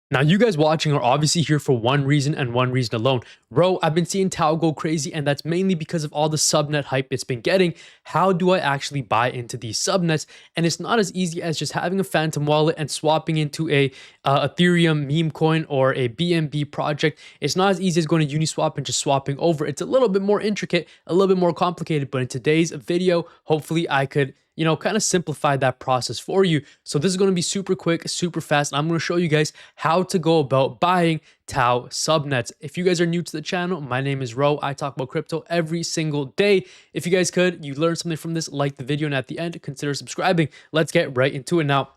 Now, you guys watching are obviously here for one reason and one reason alone. Bro, I've been seeing TAO go crazy, and that's mainly because of all the subnet hype it's been getting. How do I actually buy into these subnets? And it's not as easy as just having a Phantom wallet and swapping into a Ethereum meme coin or a BNB project. It's not as easy as going to Uniswap and just swapping over. It's a little bit more intricate, a little bit more complicated, but in today's video, hopefully I could kind of simplify that process for you. So this is going to be super quick, super fast. And I'm going to show you guys how to go about buying TAO Subnets. If you guys are new to the channel, my name is Ro. I talk about crypto every single day. If you guys could, you learned something from this, like the video, and at the end, consider subscribing. Let's get right into it now.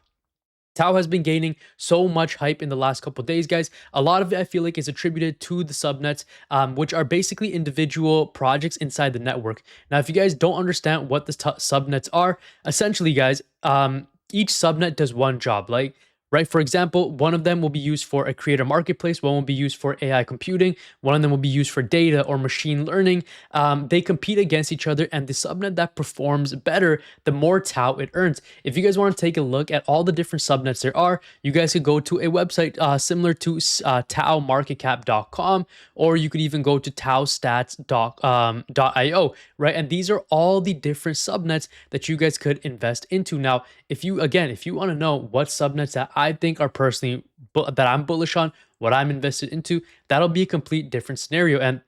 TAO has been gaining so much hype in the last couple of days, guys. A lot of it, I feel like, is attributed to the subnets, which are basically individual projects inside the network. Now, if you guys don't understand what the subnets are, essentially, guys, each subnet does one job. Like, right, for example, one of them will be used for a creator marketplace, one will be used for AI computing, one of them will be used for data or machine learning. They compete against each other, and the subnet that performs better, the more TAO it earns. If you guys want to take a look at all the different subnets there are, you guys could go to a website similar to taomarketcap.com, or you could even go to taostats.io, right? And these are all the different subnets that you guys could invest into. Now, if you want to know what subnets that I think are personally that I'm bullish on, what I'm invested into, that'll be a complete different scenario. And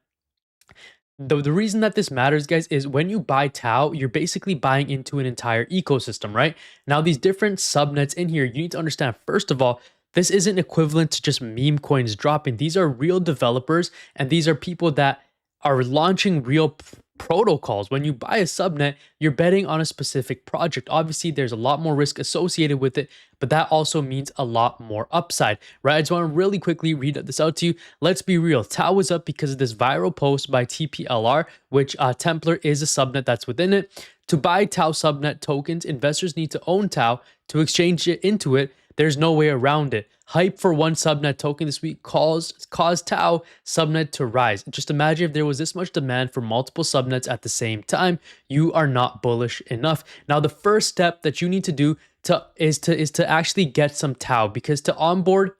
the reason that this matters, guys, is when you buy TAO, you're basically buying into an entire ecosystem, right? Now, these different subnets in here, you need to understand, first of all, this isn't equivalent to just meme coins dropping. These are real developers, and these are people that are launching real protocols. When you buy a subnet, you're betting on a specific project. Obviously, there's a lot more risk associated with it, but that also means a lot more upside, right? I just want to really quickly read this out to you. Let's be real. TAO is up because of this viral post by TPLR, which Templar is a subnet that's within it. To buy TAO subnet tokens, investors need to own TAO to exchange it into it. There's no way around it. Hype for one subnet token this week caused TAO subnet to rise. Just imagine if there was this much demand for multiple subnets at the same time. You are not bullish enough. Now, the first step that you need to do is to actually get some TAO, because to onboard,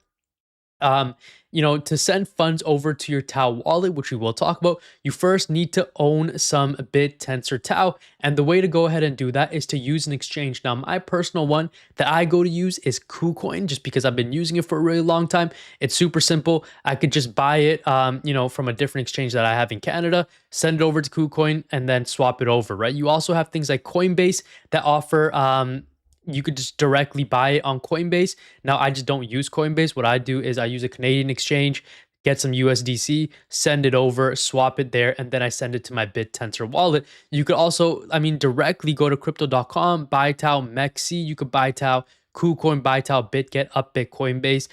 to send funds over to your TAO wallet, which we will talk about, you first need to own some BitTensor TAO. And the way to go ahead and do that is to use an exchange. Now, my personal one that I go to use is KuCoin, just because I've been using it for a really long time. It's super simple. I could just buy it, from a different exchange that I have in Canada, send it over to KuCoin, and then swap it over, right? You also have things like Coinbase that offer, you could just directly buy it on Coinbase. Now, I just don't use Coinbase. What I do is I use a Canadian exchange, get some USDC, send it over, swap it there, and then I send it to my BitTensor wallet. You could also, directly go to crypto.com, buy TAO, Mexi. You could buy TAO, KuCoin, buy TAO, BitGet, Upbit, Coinbase.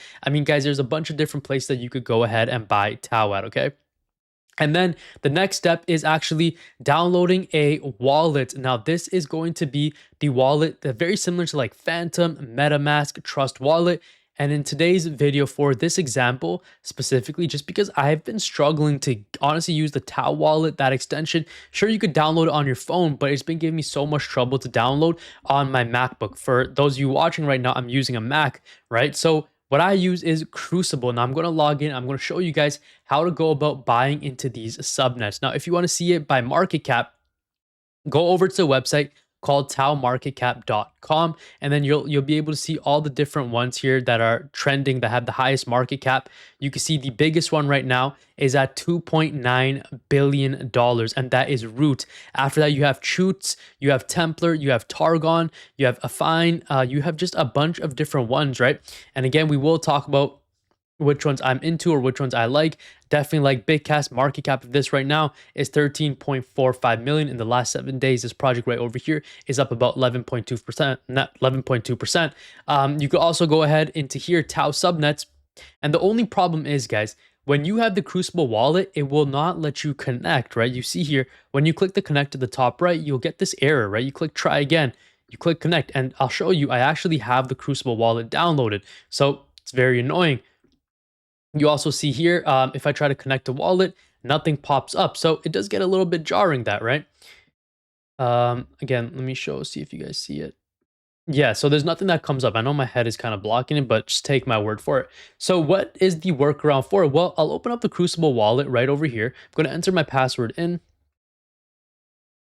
Guys, there's a bunch of different places that you could go ahead and buy TAO at, okay? And then the next step is actually downloading a wallet. Now, this is going to be the wallet that very similar to like Phantom, MetaMask, Trust Wallet. And in today's video, for this example specifically, just because I've been struggling to honestly use the TAO wallet, that extension, sure, you could download it on your phone, but it's been giving me so much trouble to download on my MacBook. For those of you watching right now, I'm using a Mac, right? So what I use is Crucible. Now I'm going to log in. I'm going to show you guys how to go about buying into these subnets. Now, if you want to see it by market cap, go over to the website called taomarketcap.com, and then you'll be able to see all the different ones here that are trending, that have the highest market cap. You can see the biggest one right now is at $2.9 billion, and that is Root. After that, you have Chutes, you have Templar, you have Targon, you have Affine, you have just a bunch of different ones, right? And again, we will talk about which ones I'm into or which ones I like. Definitely like Bitcast. Market cap of this right now is 13.45 million in the last 7 days. This project right over here is up about 11.2%, not 11.2%. You could also go ahead into here, TAO Subnets. And the only problem is, guys, when you have the Crucible wallet, it will not let you connect, right? You see here, when you click the connect to the top right, you'll get this error, right? You click try again, you click connect, and I'll show you, I actually have the Crucible wallet downloaded. So it's very annoying. You also see here, if I try to connect a wallet, nothing pops up. So it does get a little bit jarring, that, right? Again, let me see if you guys see it. Yeah, so there's nothing that comes up. I know my head is kind of blocking it, but just take my word for it. So what is the workaround for it? Well, I'll open up the Crucible wallet right over here. I'm going to enter my password in.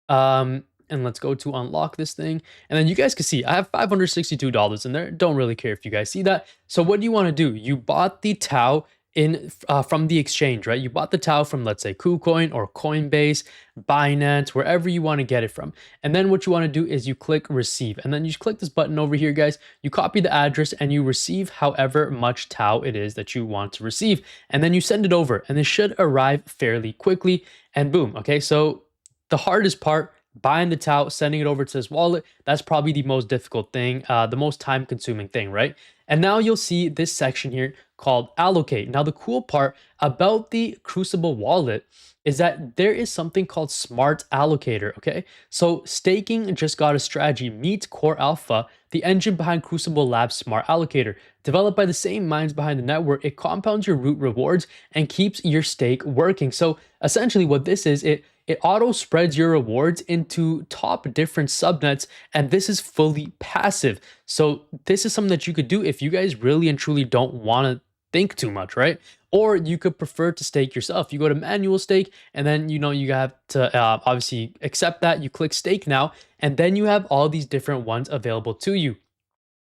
And let's go to unlock this thing. And then you guys can see I have $562 in there. Don't really care if you guys see that. So what do you want to do? You bought the TAO in from the exchange, right? You bought the TAO from, let's say, KuCoin or Coinbase, Binance, wherever you want to get it from. And then what you want to do is you click receive. And then you just click this button over here, guys. You copy the address and you receive however much TAO it is that you want to receive. And then you send it over and it should arrive fairly quickly. And boom, okay? So the hardest part, buying the TAO, sending it over to this wallet, that's probably the most difficult thing, the most time consuming thing, right? And now you'll see this section here called allocate. Now, the cool part about the Crucible wallet is that there is something called smart allocator, okay? So staking just got a strategy meets core alpha, the engine behind Crucible Labs smart allocator. Developed by the same minds behind the network, it compounds your root rewards and keeps your stake working. So essentially what this is, it auto spreads your rewards into top different subnets, and this is fully passive. So this is something that you could do if you guys really and truly don't want to think too much, right? Or you could prefer to stake yourself. You go to manual stake, and then you have to obviously accept that. You click stake now, and then you have all these different ones available to you.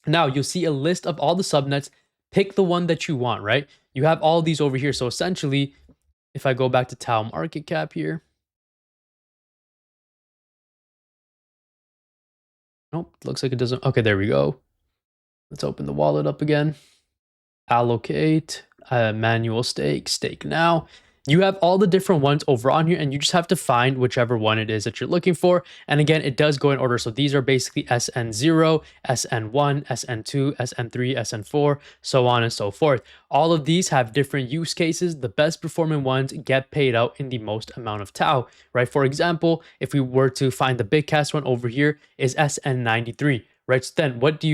Now you'll see a list of all the subnets. Pick the one that you want, right? You have all these over here. So essentially, if I go back to TAO market cap here, nope, looks like it doesn't. Okay, there we go. Let's open the wallet up again. Allocate, manual stake, stake now. You have all the different ones over on here, and you just have to find whichever one it is that you're looking for. And again, it does go in order. So these are basically SN0, SN1, SN2, SN3, SN4, so on and so forth. All of these have different use cases. The best performing ones get paid out in the most amount of TAO, right? For example, if we were to find the big cast one over here is SN93, right? So then what do?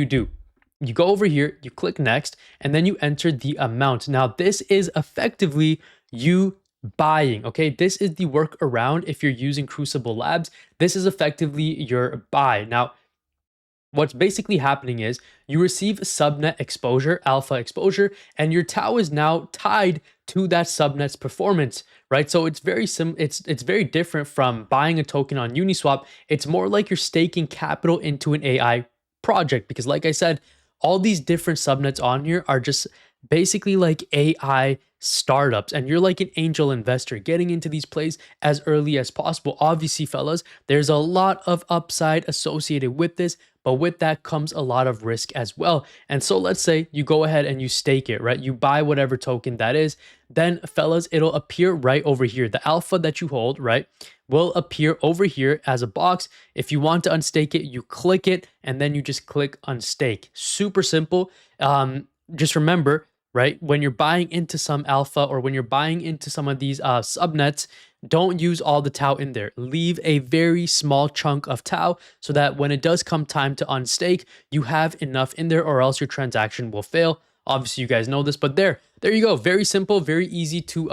You go over here, you click next, and then you enter the amount. Now, this is effectively you buying, okay? This is the workaround if you're using Crucible Labs. This is effectively your buy. Now, what's basically happening is you receive subnet exposure, alpha exposure, and your TAO is now tied to that subnet's performance, right? So it's very it's very different from buying a token on Uniswap. It's more like you're staking capital into an AI project, because like I said, all these different subnets on here are just basically like AI startups, and you're like an angel investor getting into these plays as early as possible. Obviously, fellas, there's a lot of upside associated with this, but with that comes a lot of risk as well. And so let's say you go ahead and you stake it, right? You buy whatever token that is, then fellas, it'll appear right over here. The alpha that you hold, right, will appear over here as a box. If you want to unstake it, you click it, and then you just click unstake. Super simple. Just remember, right, when you're buying into some alpha or when you're buying into some of these subnets, don't use all the TAO in there. Leave a very small chunk of TAO so that when it does come time to unstake, you have enough in there, or else your transaction will fail. Obviously, you guys know this, but there you go. Very simple, very easy to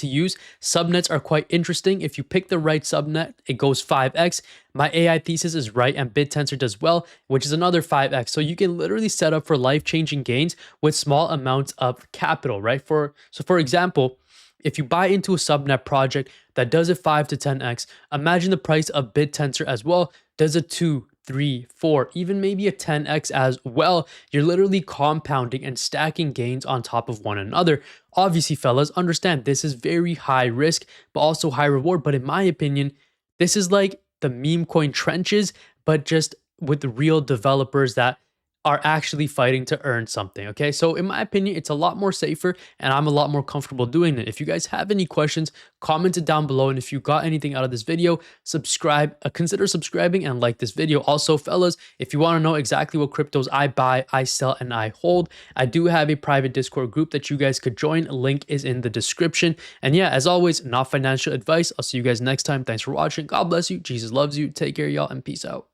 use. Subnets are quite interesting. If you pick the right subnet, it goes 5x. My AI thesis is right, and BitTensor does well, which is another 5x. So you can literally set up for life-changing gains with small amounts of capital, right? For example, if you buy into a subnet project that does a 5 to 10x, imagine the price of BitTensor as well does a 2, 3, 4, even maybe a 10x as well. You're literally compounding and stacking gains on top of one another. Obviously, fellas, understand this is very high risk, but also high reward. But in my opinion, this is like the meme coin trenches, but just with real developers that are actually fighting to earn something, okay? So in my opinion, it's a lot more safer, and I'm a lot more comfortable doing it. If you guys have any questions, comment it down below, and if you got anything out of this video, subscribe, consider subscribing and like this video. Also, fellas, if you want to know exactly what cryptos I buy, I sell, and I hold, I do have a private Discord group that you guys could join. Link is in the description. And yeah, as always, not financial advice. I'll see you guys next time. Thanks for watching. God bless you. Jesus loves you. Take care, y'all, and peace out.